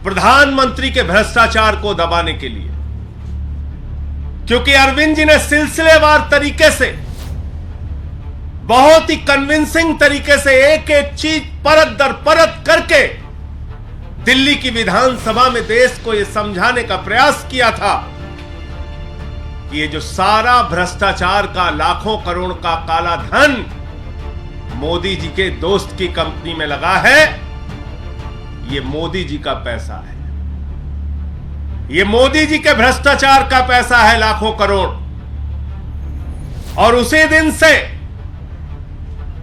प्रधानमंत्री के भ्रष्टाचार को दबाने के लिए, क्योंकि अरविंद जी ने सिलसिलेवार तरीके से, बहुत ही कन्विंसिंग तरीके से एक एक चीज परत दर परत करके दिल्ली की विधानसभा में देश को यह समझाने का प्रयास किया था कि ये जो सारा भ्रष्टाचार का लाखों करोड़ का काला धन मोदी जी के दोस्त की कंपनी में लगा है, ये मोदी जी का पैसा है, ये मोदी जी के भ्रष्टाचार का पैसा है, लाखों करोड़। और उसी दिन से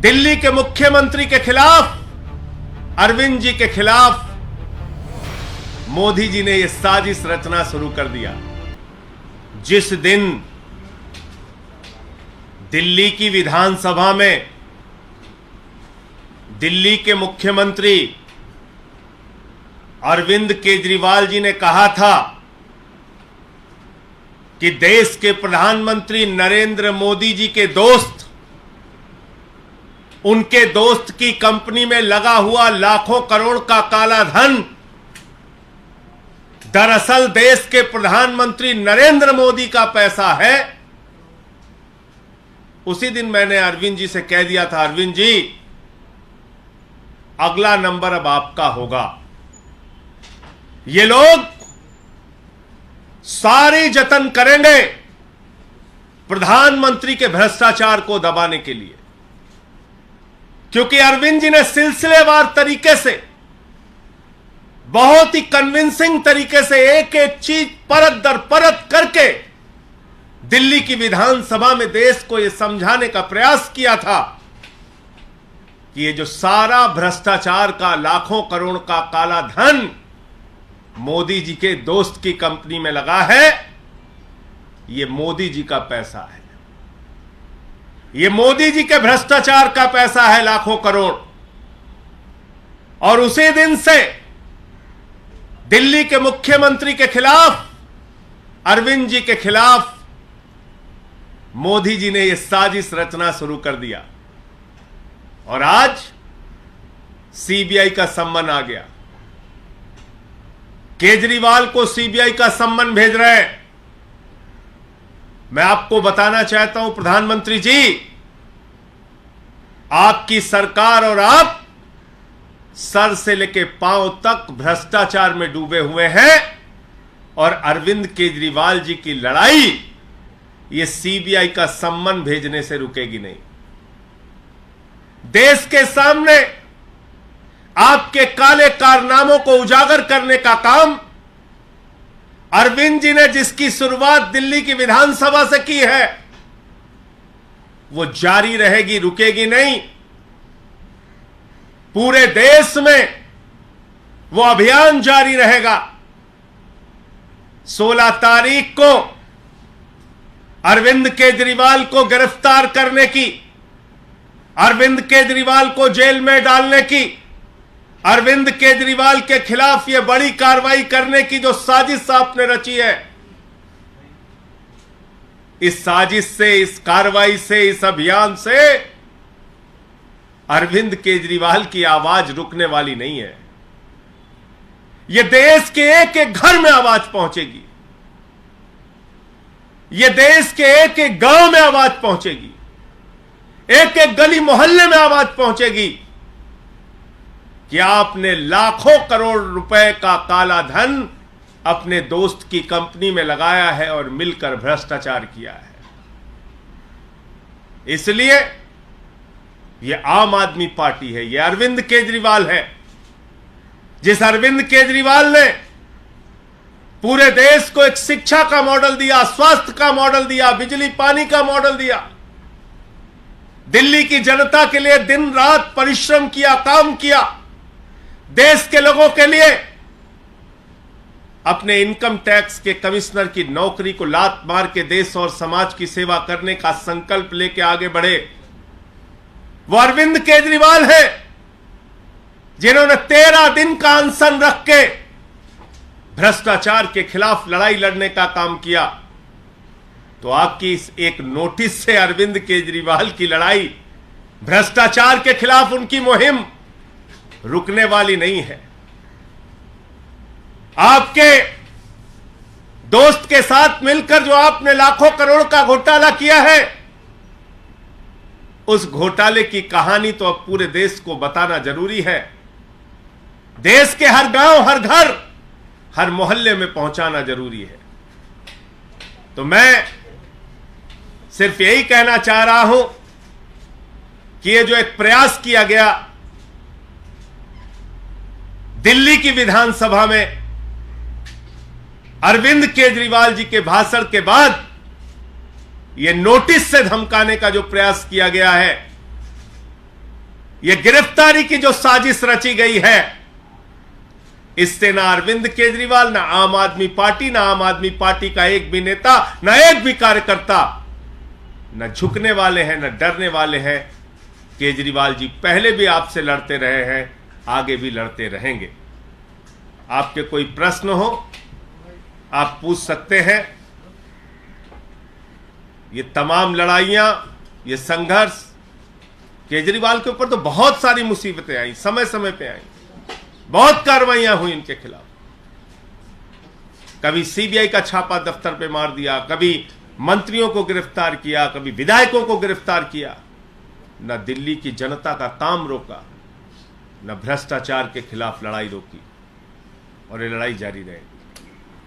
दिल्ली के मुख्यमंत्री के खिलाफ, अरविंद जी के खिलाफ मोदी जी ने यह साजिश रचना शुरू कर दिया। जिस दिन दिल्ली की विधानसभा में दिल्ली के मुख्यमंत्री अरविंद केजरीवाल जी ने कहा था कि देश के प्रधानमंत्री नरेंद्र मोदी जी के दोस्त, उनके दोस्त की कंपनी में लगा हुआ लाखों करोड़ का काला धन दरअसल देश के प्रधानमंत्री नरेंद्र मोदी का पैसा है। उसी दिन मैंने अरविंद जी से कह दिया था, अरविंद जी अगला नंबर अब आपका होगा। ये लोग सारे जतन करेंगे प्रधानमंत्री के भ्रष्टाचार को दबाने के लिए, क्योंकि अरविंद जी ने सिलसिलेवार तरीके से, बहुत ही कन्विंसिंग तरीके से एक एक चीज परत दर परत करके दिल्ली की विधानसभा में देश को यह समझाने का प्रयास किया था कि ये जो सारा भ्रष्टाचार का लाखों करोड़ का काला धन मोदी जी के दोस्त की कंपनी में लगा है, ये मोदी जी का पैसा है, ये मोदी जी के भ्रष्टाचार का पैसा है, लाखों करोड़। और उसी दिन से दिल्ली के मुख्यमंत्री के खिलाफ, अरविंद जी के खिलाफ मोदी जी ने यह साजिश रचना शुरू कर दिया। और आज सीबीआई का सम्मन आ गया, केजरीवाल को सीबीआई का सम्मन भेज रहे हैं। मैं आपको बताना चाहता हूं प्रधानमंत्री जी, आपकी सरकार और आप सर से लेकर पांव तक भ्रष्टाचार में डूबे हुए हैं, और अरविंद केजरीवाल जी की लड़ाई ये सीबीआई का सम्मन भेजने से रुकेगी नहीं। देश के सामने आपके काले कारनामों को उजागर करने का काम अरविंद जी ने जिसकी शुरुआत दिल्ली की विधानसभा से की है, वो जारी रहेगी, रुकेगी नहीं। पूरे देश में वो अभियान जारी रहेगा। 16 तारीख को अरविंद केजरीवाल को गिरफ्तार करने की, अरविंद केजरीवाल को जेल में डालने की, अरविंद केजरीवाल के खिलाफ यह बड़ी कार्रवाई करने की जो साजिश आपने रची है, इस साजिश से, इस कार्रवाई से, इस अभियान से अरविंद केजरीवाल की आवाज रुकने वाली नहीं है। यह देश के एक एक घर में आवाज पहुंचेगी, यह देश के एक एक गांव में आवाज पहुंचेगी, एक एक गली मोहल्ले में आवाज पहुंचेगी कि आपने लाखों करोड़ रुपए का काला धन अपने दोस्त की कंपनी में लगाया है और मिलकर भ्रष्टाचार किया है। इसलिए यह आम आदमी पार्टी है, यह अरविंद केजरीवाल है। जिस अरविंद केजरीवाल ने पूरे देश को एक शिक्षा का मॉडल दिया, स्वास्थ्य का मॉडल दिया, बिजली पानी का मॉडल दिया, दिल्ली की जनता के लिए दिन रात परिश्रम किया, काम किया, देश के लोगों के लिए अपने इनकम टैक्स के कमिश्नर की नौकरी को लात मार के देश और समाज की सेवा करने का संकल्प लेके आगे बढ़े, वो अरविंद केजरीवाल है जिन्होंने 13 दिन का अनशन रख के भ्रष्टाचार के खिलाफ लड़ाई लड़ने का काम किया। तो आपकी इस एक नोटिस से अरविंद केजरीवाल की लड़ाई, भ्रष्टाचार के खिलाफ उनकी मुहिम रुकने वाली नहीं है। आपके दोस्त के साथ मिलकर जो आपने लाखों करोड़ का घोटाला किया है, उस घोटाले की कहानी तो अब पूरे देश को बताना जरूरी है। देश के हर गांव, हर घर, हर मोहल्ले में पहुंचाना जरूरी है। तो मैं सिर्फ यही कहना चाह रहा हूं कि ये जो एक प्रयास किया गया दिल्ली की विधानसभा में अरविंद केजरीवाल जी के भाषण के बाद यह नोटिस से धमकाने का जो प्रयास किया गया है, यह गिरफ्तारी की जो साजिश रची गई है, इससे ना अरविंद केजरीवाल, ना आम आदमी पार्टी, ना आम आदमी पार्टी का एक भी नेता, ना एक भी कार्यकर्ता न झुकने वाले हैं, न डरने वाले हैं। केजरीवाल जी पहले भी आपसे लड़ते रहे हैं, आगे भी लड़ते रहेंगे। आपके कोई प्रश्न हो आप पूछ सकते हैं। ये तमाम लड़ाइयां, ये संघर्ष, केजरीवाल के ऊपर तो बहुत सारी मुसीबतें आई, समय समय पे आई, बहुत कार्रवाइयां हुई इनके खिलाफ। कभी सीबीआई का छापा दफ्तर पे मार दिया, कभी मंत्रियों को गिरफ्तार किया, कभी विधायकों को गिरफ्तार किया। न दिल्ली की जनता का काम रोका, न भ्रष्टाचार के खिलाफ लड़ाई रोकी, और ये लड़ाई जारी रहेगी।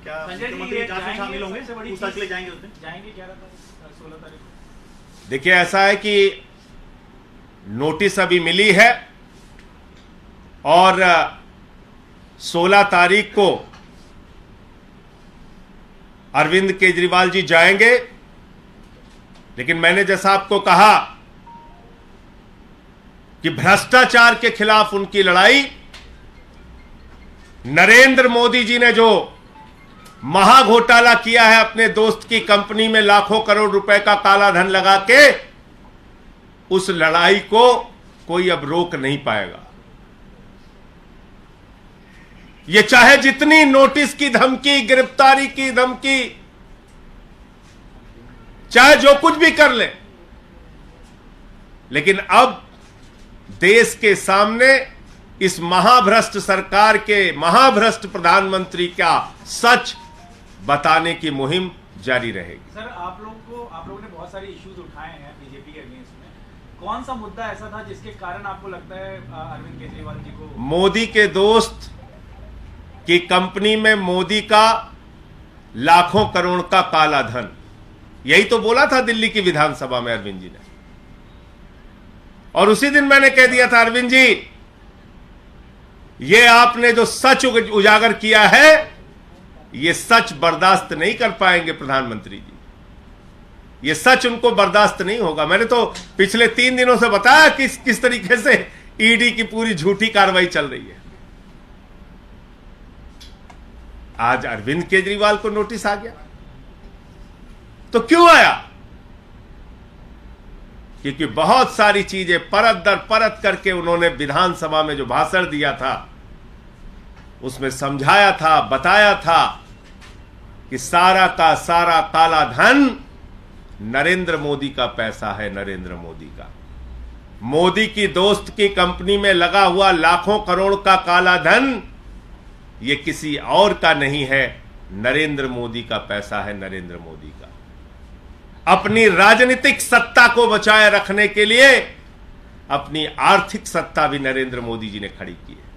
क्या मुख्यमंत्री जांच में शामिल होंगे? पूछताछ के लिए जाएंगे उस दिन? जाएंगे 16 तारीख को। देखिए, ऐसा है कि नोटिस अभी मिली है और 16 तारीख को अरविंद केजरीवाल जी जाएंगे। लेकिन मैंने जैसा आपको कहा कि भ्रष्टाचार के खिलाफ उनकी लड़ाई, नरेंद्र मोदी जी ने जो महाघोटाला किया है अपने दोस्त की कंपनी में लाखों करोड़ रुपए का काला धन लगा के, उस लड़ाई को कोई अब रोक नहीं पाएगा। ये चाहे जितनी नोटिस की धमकी, गिरफ्तारी की धमकी, चाहे जो कुछ भी कर ले, लेकिन अब देश के सामने इस महाभ्रष्ट सरकार के, महाभ्रष्ट प्रधानमंत्री का सच बताने की मुहिम जारी रहेगी। सर, आप लोगों ने बहुत सारे इश्यूज उठाए हैं बीजेपी के अगेंस्ट में। कौन सा मुद्दा ऐसा था जिसके कारण आपको लगता है अरविंद केजरीवाल जी को? मोदी के दोस्त की कंपनी में मोदी का लाखों करोड़ का काला धन, यही तो बोला था दिल्ली की विधानसभा में अरविंद जी ने। और उसी दिन मैंने कह दिया था, अरविंद जी, ये आपने जो सच उजागर किया है, ये सच बर्दाश्त नहीं कर पाएंगे प्रधानमंत्री जी। ये सच उनको बर्दाश्त नहीं होगा। मैंने तो पिछले 3 दिनों से बताया किस तरीके से ईडी की पूरी झूठी कार्रवाई चल रही है। आज अरविंद केजरीवाल को नोटिस आ गया, तो क्यों आया? क्योंकि बहुत सारी चीजें परत दर परत करके उन्होंने विधानसभा में जो भाषण दिया था, उसमें समझाया था, बताया था कि सारा का सारा काला धन नरेंद्र मोदी का पैसा है, नरेंद्र मोदी का। मोदी की दोस्त की कंपनी में लगा हुआ लाखों करोड़ का काला धन ये किसी और का नहीं है, नरेंद्र मोदी का पैसा है, नरेंद्र मोदी का। अपनी राजनीतिक सत्ता को बचाए रखने के लिए अपनी आर्थिक सत्ता भी नरेंद्र मोदी जी ने खड़ी की है।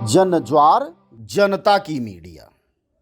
जन ज्वार जनता की मीडिया।